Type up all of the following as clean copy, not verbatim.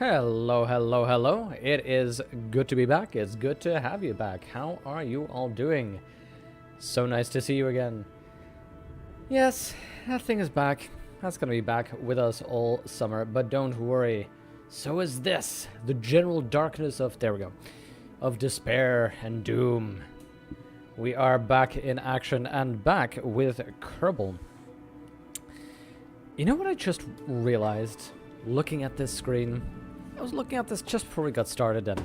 Hello, hello, hello. It is good to be back. It's good to have you back. How are you all doing? So nice to see you again. Yes, that thing is back. That's gonna be back with us all summer, but don't worry. So is this. The general darkness of, there we go, of despair and doom. We are back in action and back with Kerbal. You know what I just realized looking at this screen? I was looking at this just before we got started, and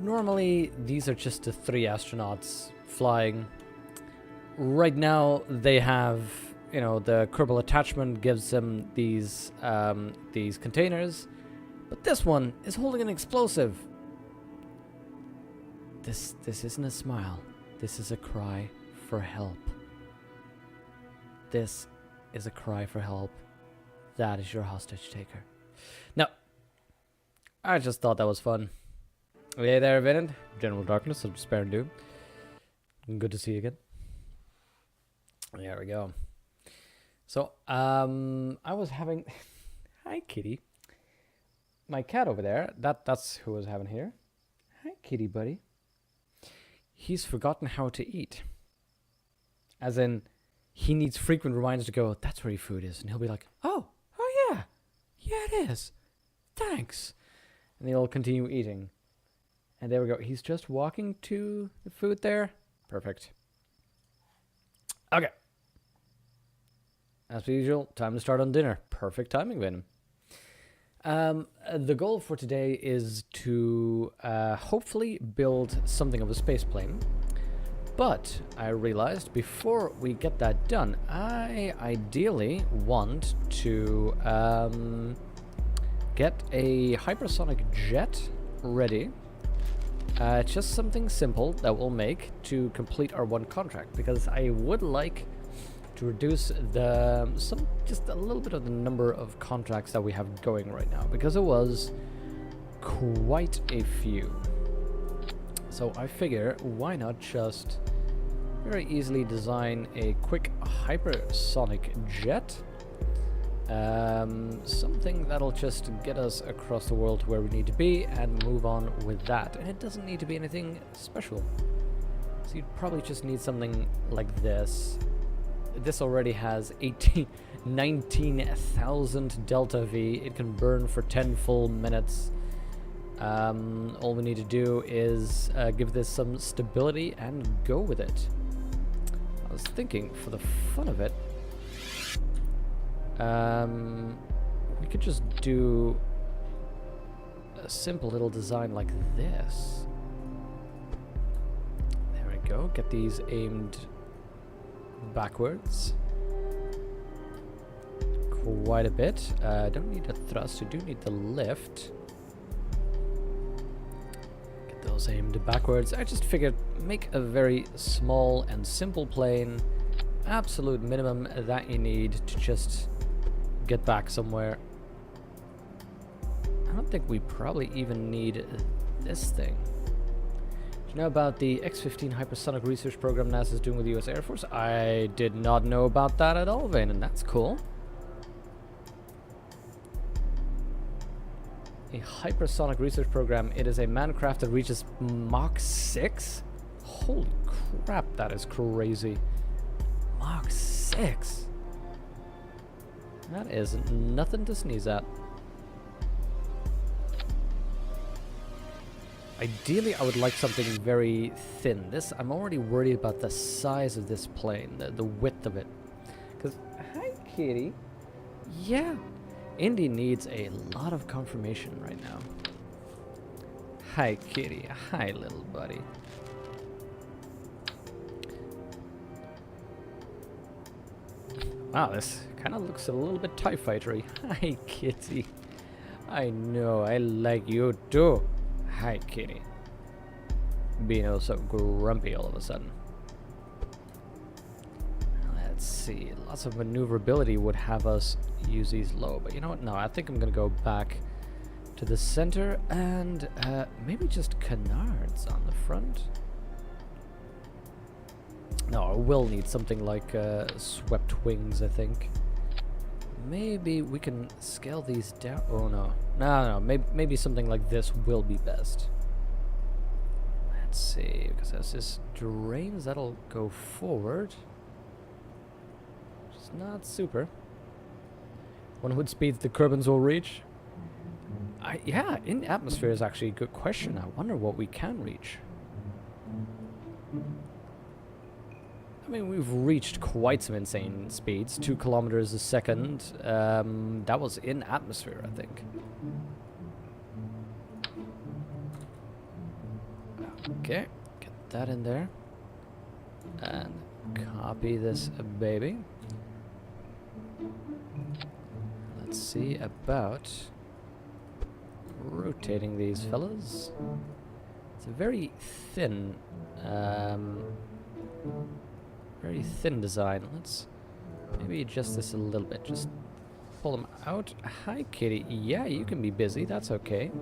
normally these are just the 3 astronauts flying. Right now they have, you know, the Kerbal attachment gives them these containers, but this one is holding an explosive. This isn't a smile. This is a cry for help. This is a cry for help. That is your hostage taker. Now, I just thought that was fun. Hey there, Vinod. General Darkness of Despair and Doom. Good to see you again. There we go. So, I was having... Hi, kitty. My cat over there, that's who I was having here. Hi, kitty buddy. He's forgotten how to eat. As in, he needs frequent reminders to go, that's where your food is. And he'll be like, oh yeah. Yeah, it is. Thanks. And he'll continue eating. And there we go. He's just walking to the food there. Perfect. Okay. As per usual, time to start on dinner. Perfect timing, Venom. The goal for today is to hopefully build something of a space plane. But I realized before we get that done, I ideally want to get a hypersonic jet ready. Just something simple that we'll make to complete our one contract, because I would like to reduce just a little bit of the number of contracts that we have going right now, because it was quite a few. So I figure, why not just very easily design a quick hypersonic jet? Something that'll just get us across the world to where we need to be and move on with that. And it doesn't need to be anything special. So you'd probably just need something like this. This already has 19,000 delta V. It can burn for 10 full minutes. All we need to do is give this some stability and go with it. I was thinking, for the fun of it, we could just do a simple little design like this. There we go. Get these aimed backwards. Quite a bit. Don't need a thrust. You do need the lift. Those aimed backwards. I just figured make a very small and simple plane, absolute minimum that you need to just get back somewhere. I don't think we probably even need this thing. Do you know about the X-15 hypersonic research program NASA is doing with the US Air Force? I did not know about that at all, Vane, and that's cool. A hypersonic research program. It is a mancraft that reaches Mach 6? Holy crap, that is crazy. Mach 6? That is nothing to sneeze at. Ideally, I would like something very thin. This, I'm already worried about the size of this plane, the width of it. Because, hi kitty. Yeah. Indy needs a lot of confirmation right now. Hi, kitty. Hi, little buddy. Wow, this kind of looks a little bit TIE fightery. Hi, kitty. I know, I like you too. Hi, kitty. Being all so grumpy all of a sudden. Let's see. Lots of maneuverability would have us use these low, but you know what? No, I think I'm gonna go back to the center and maybe just canards on the front. No, I will need something like swept wings, I think. Maybe we can scale these down. Oh no, No, maybe something like this will be best. Let's see, because as this drains, that'll go forward. It's not super. Wonder what speeds the Kerbals will reach. Yeah, in atmosphere is actually a good question. I wonder what we can reach. I mean, we've reached quite some insane speeds. 2 kilometers a second. That was in atmosphere, I think. Okay, get that in there. And copy this baby. Let's see about rotating these fellas. It's a very thin design. Let's maybe adjust this a little bit. Just pull them out. Hi, kitty. Yeah, you can be busy. That's okay.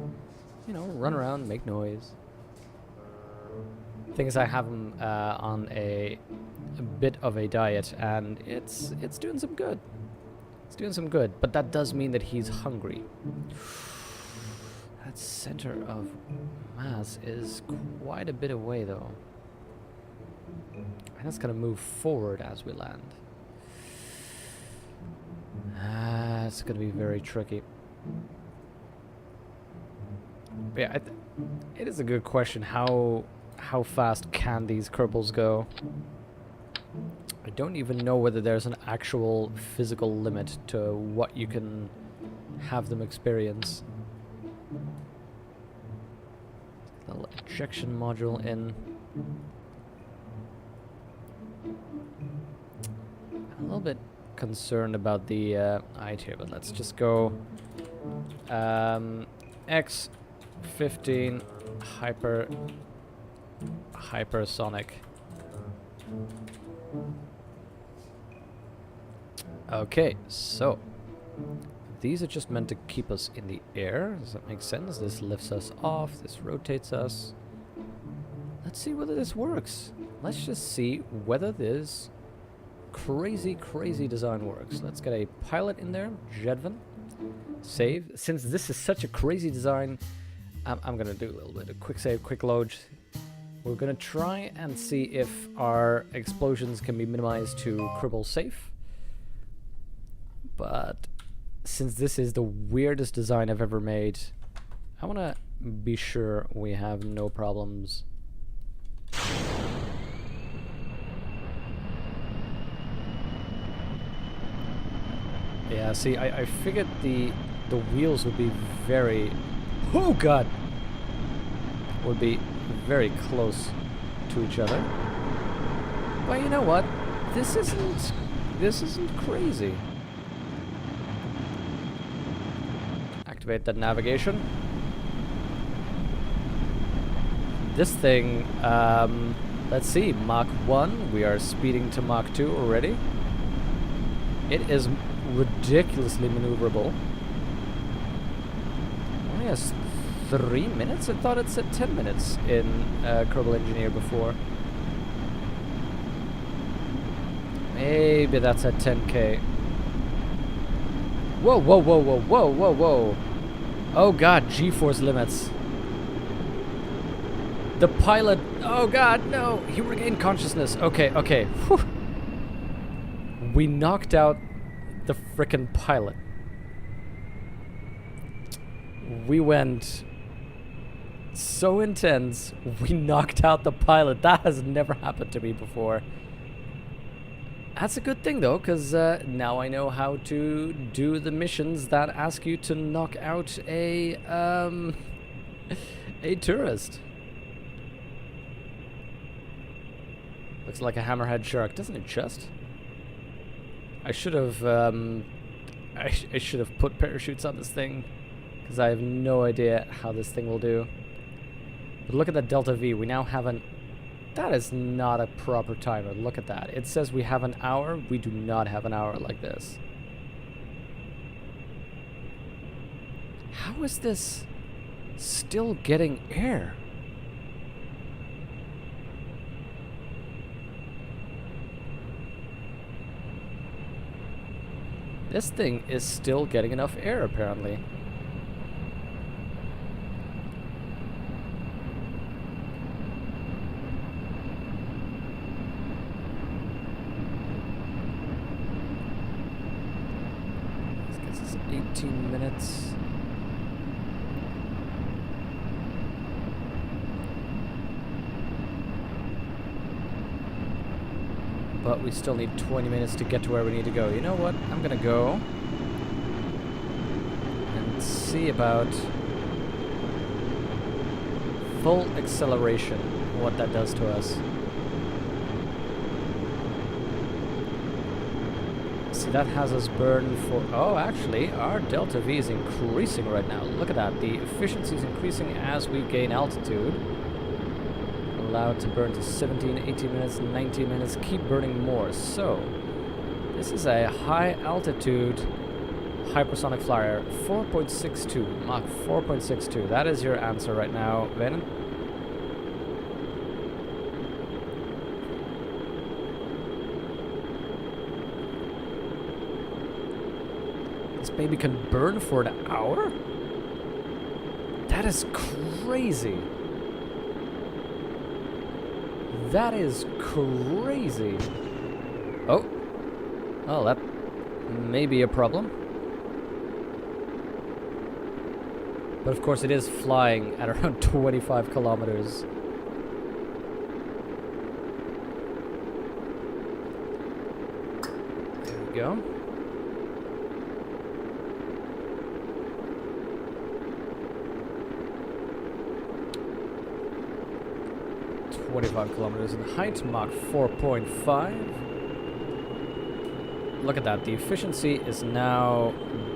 You know, run around, make noise. Thing is, I have him on a bit of a diet, and it's doing some good. It's doing some good, but that does mean that he's hungry. That center of mass is quite a bit away, though. And that's going to move forward as we land. It's going to be very tricky. But yeah, it is a good question. How fast can these Kerbals go? I don't even know whether there's an actual physical limit to what you can have them experience. Little ejection module in. A little bit concerned about the height here, but let's just go X15 hypersonic. Okay, so these are just meant to keep us in the air. Does that make sense? This lifts us off, this rotates us. Let's see whether this works. Let's just see whether this crazy design works. Let's get a pilot in there, Jedvan. Save. Since this is such a crazy design, I'm gonna do a little bit of quick save, quick load. We're gonna try and see if our explosions can be minimized to Kerbal safe. But since this is the weirdest design I've ever made, I wanna be sure we have no problems. Yeah, see, I figured the wheels would be very... Oh god! Would be very close to each other. But you know what? This isn't crazy. Activate that navigation. This thing, let's see, Mach 1, we are speeding to Mach 2 already. It is ridiculously maneuverable. Only has 3 minutes? I thought it said 10 minutes in Kerbal Engineer before. Maybe that's at 10k. Whoa. Oh god, G-force limits. The pilot, oh god, no, he regained consciousness. Okay. Whew. We knocked out the frickin' pilot. We went so intense, we knocked out the pilot. That has never happened to me before. That's a good thing though, because now I know how to do the missions that ask you to knock out a tourist. Looks like a hammerhead shark, doesn't it just? I should have I should have put parachutes on this thing, because I have no idea how this thing will do. But look at that delta V. We now have an... That is not a proper timer. Look at that. It says we have an hour. We do not have an hour like this. How is this still getting air? This thing is still getting enough air, apparently. 15 minutes. But we still need 20 minutes to get to where we need to go. You know what? I'm gonna go and see about full acceleration, what that does to us. See, that has us burn for... Oh, actually, our delta V is increasing right now. Look at that. The efficiency is increasing as we gain altitude. Allowed to burn to 17, 18 minutes, 19 minutes. Keep burning more. So, this is a high altitude hypersonic flyer. 4.62. Mach 4.62. That is your answer right now, Venom. This baby can burn for an hour? That is crazy. That is crazy. Oh. Oh, that may be a problem. But of course it is flying at around 25 kilometers. There we go. Kilometers in height, Mach 4.5. Look at that, the efficiency is now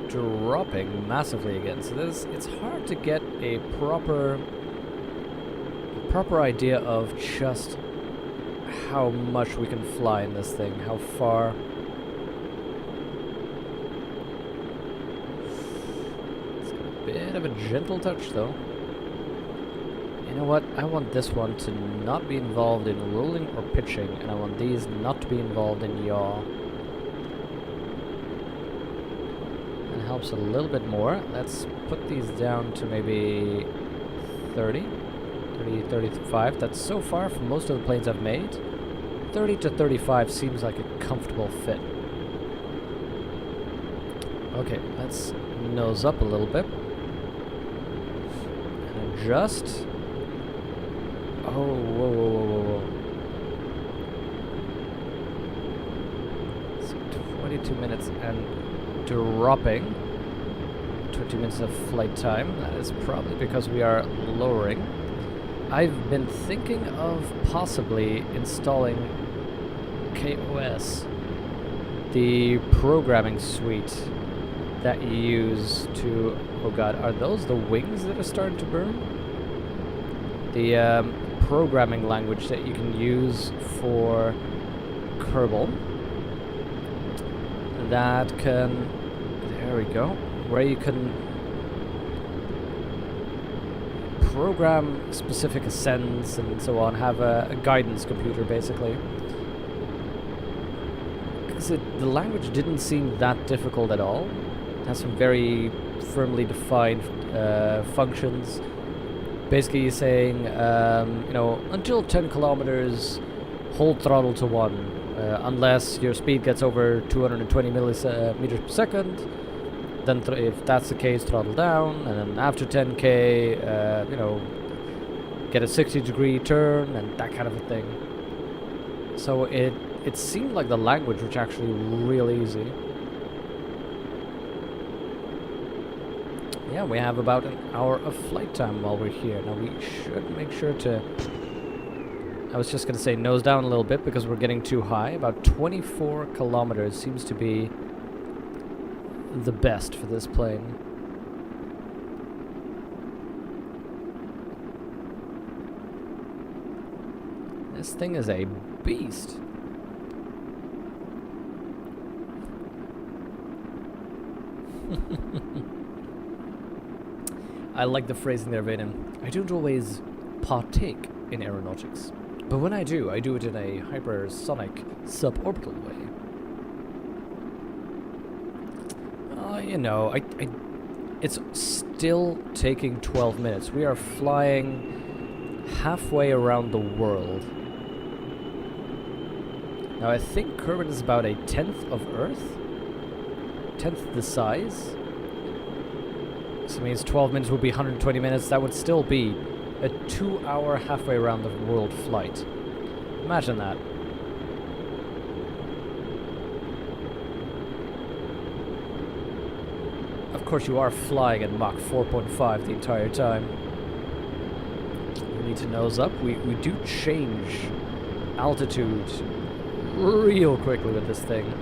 dropping massively again. So it's hard to get a proper idea of just how much we can fly in this thing, how far. It's got a bit of a gentle touch though. You know what? I want this one to not be involved in rolling or pitching, and I want these not to be involved in yaw. That helps a little bit more. Let's put these down to maybe 30, 35. That's so far from most of the planes I've made. 30 to 35 seems like a comfortable fit. Okay, let's nose up a little bit. And adjust. Oh, whoa, whoa, whoa, whoa, whoa. So 22 minutes and dropping. 20 minutes of flight time. That is probably because we are lowering. I've been thinking of possibly installing KOS, the programming suite that you use to... Oh god, are those the wings that are starting to burn? The programming language that you can use for Kerbal that can, there we go, where you can program specific ascents and so on, have a guidance computer basically. Because the language didn't seem that difficult at all. It has some very firmly defined functions. Basically saying, you know, until 10 kilometers, hold throttle to 1. Unless your speed gets over 220 meters per second, then if that's the case, throttle down. And then after 10k, you know, get a 60-degree turn and that kind of a thing. So it seemed like the language was actually really easy. Yeah, we have about an hour of flight time while we're here. Now we should make sure to... I was just going to say nose down a little bit because we're getting too high. About 24 kilometers seems to be the best for this plane. This thing is a beast. I like the phrasing there, Vaden. I don't always partake in aeronautics, but when I do it in a hypersonic suborbital way. You know, it's still taking 12 minutes. We are flying halfway around the world. Now I think Kerbal is about a 10th of Earth, 10th the size. So it means 12 minutes would be 120 minutes. That would still be a 2-hour halfway around the world flight. Imagine that. Of course, you are flying at Mach 4.5 the entire time. We need to nose up. We do change altitude real quickly with this thing.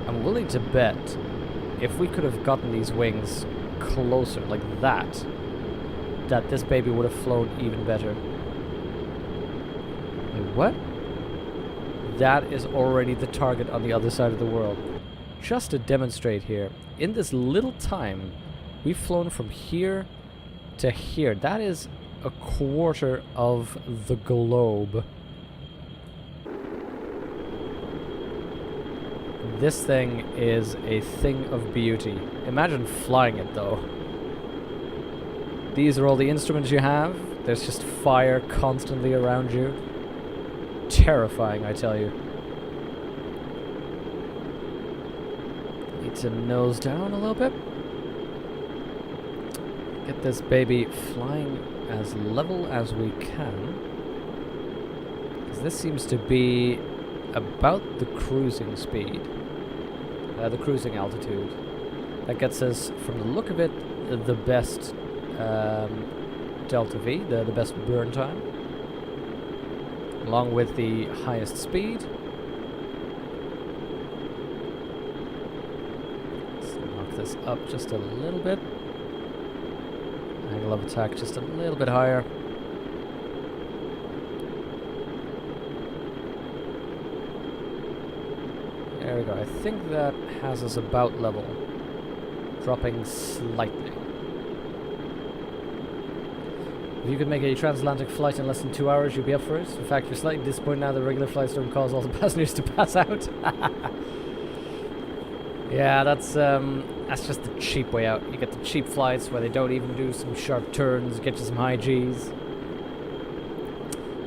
I'm willing to bet if we could have gotten these wings closer, like that, that this baby would have flown even better. Wait, what? That is already the target on the other side of the world. Just to demonstrate here, in this little time, we've flown from here to here. That is a quarter of the globe. This thing is a thing of beauty. Imagine flying it, though. These are all the instruments you have. There's just fire constantly around you. Terrifying, I tell you. Need to nose down a little bit. Get this baby flying as level as we can. Because this seems to be about the cruising speed. The cruising altitude. That gets us, from the look of it, the best delta V, the best burn time. Along with the highest speed. Let's knock this up just a little bit. Angle of attack just a little bit higher. There we go. I think that has us about level. Dropping slightly. If you could make a transatlantic flight in less than 2 hours, you'd be up for it. In fact, you're slightly disappointed now that regular flights don't cause all the passengers to pass out. Yeah, that's just the cheap way out. You get the cheap flights where they don't even do some sharp turns, get you some high Gs.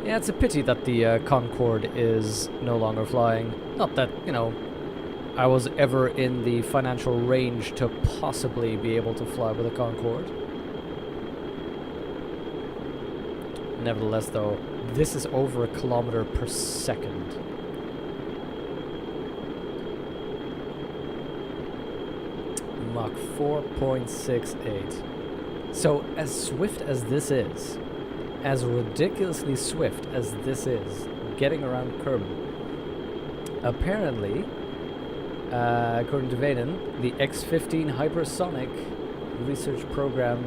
Yeah, it's a pity that the Concorde is no longer flying. Not that, you know, I was ever in the financial range to possibly be able to fly with a Concorde. Nevertheless, though, this is over 1 kilometer per second. Mach 4.68. So, as swift as this is, as ridiculously swift as this is, getting around Kerbal, apparently, according to Vaden, the X-15 hypersonic research program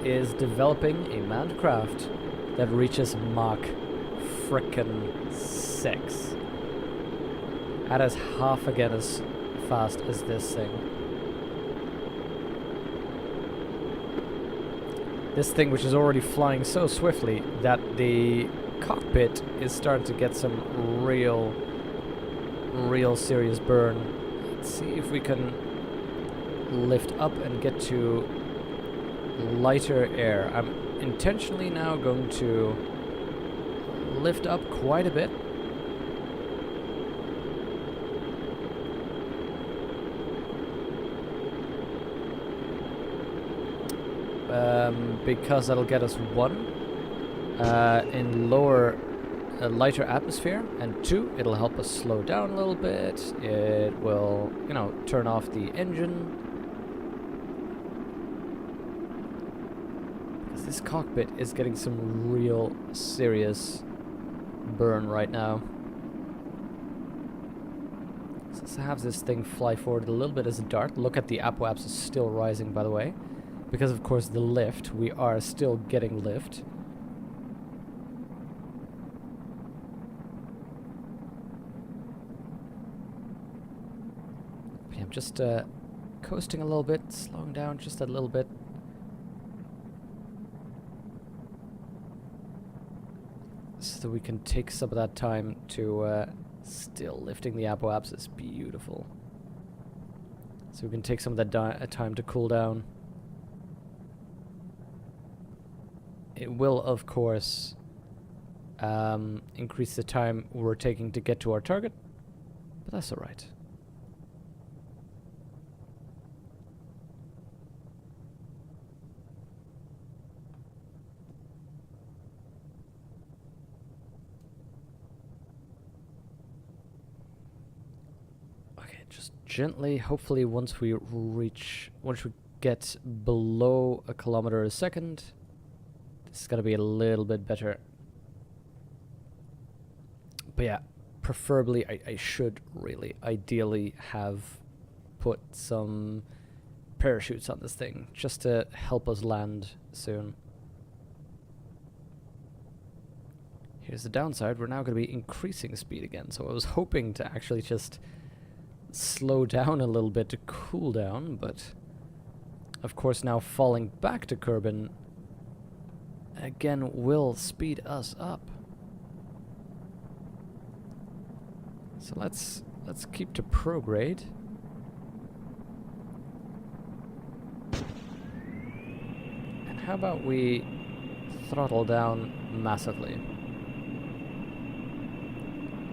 is developing a manned craft that reaches Mach frickin' 6. That is half again as fast as this thing. This thing, which is already flying so swiftly that the cockpit is starting to get some real serious burn. Let's see if we can lift up and get to lighter air. I'm intentionally now going to lift up quite a bit. Because that'll get us 1 in lighter atmosphere, and 2, it'll help us slow down a little bit. It will, you know, turn off the engine. Because this cockpit is getting some real serious burn right now. So let's have this thing fly forward a little bit as a dart. Look at the apoapsis is still rising, by the way. Because, of course, the lift, we are still getting lift. Okay, I'm just coasting a little bit, slowing down just a little bit. So we can take some of that time to still lifting the apoapsis. Beautiful. So we can take some of that time to cool down. It will, of course, increase the time we're taking to get to our target, but that's alright. just gently, hopefully once we get below a kilometer a second, this is gonna be a little bit better. But yeah, preferably I should really ideally have put some parachutes on this thing just to help us land soon. Here's the downside, we're now going to be increasing speed again, so I was hoping to actually just slow down a little bit to cool down, but of course now falling back to Kerbin again will speed us up. So let's keep to prograde. And how about we throttle down massively?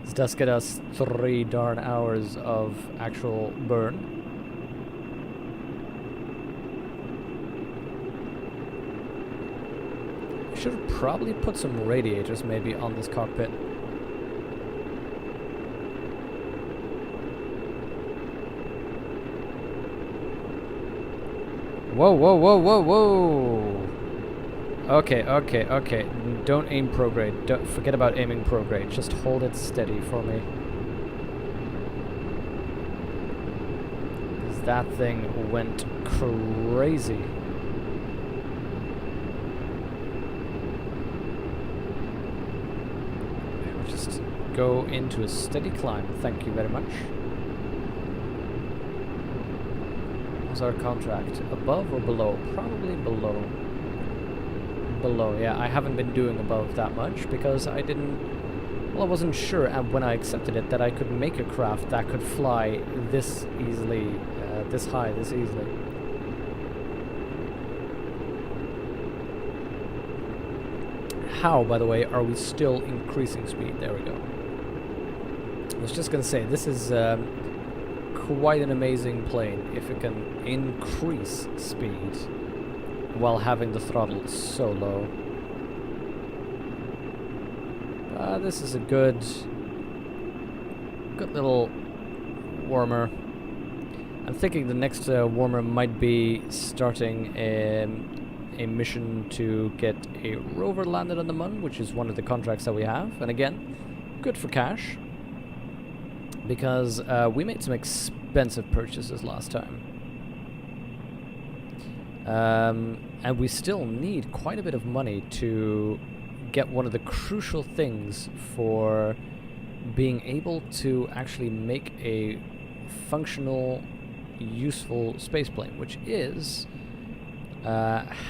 This does get us 3 darn hours of actual burn. I should have probably put some radiators maybe on this cockpit. Whoa, whoa, whoa, whoa, whoa! Okay. Don't aim prograde. Don't forget about aiming prograde. Just hold it steady for me. Because that thing went crazy. We'll just go into a steady climb. Thank you very much. What's our contract? Above or below? Probably below. Below, yeah. I haven't been doing above that much because I wasn't sure when I accepted it that I could make a craft that could fly this easily, this high, this easily. How, by the way, are we still increasing speed? There we go. I was just gonna say, this is quite an amazing plane if it can increase speed while having the throttle so low. This is a good little warmer. I'm thinking the next warmer might be starting a mission to get a rover landed on the Mun, which is one of the contracts that we have. And again, good for cash, because we made some expensive purchases last time. And we still need quite a bit of money to get one of the crucial things for being able to actually make a functional, useful spaceplane, which is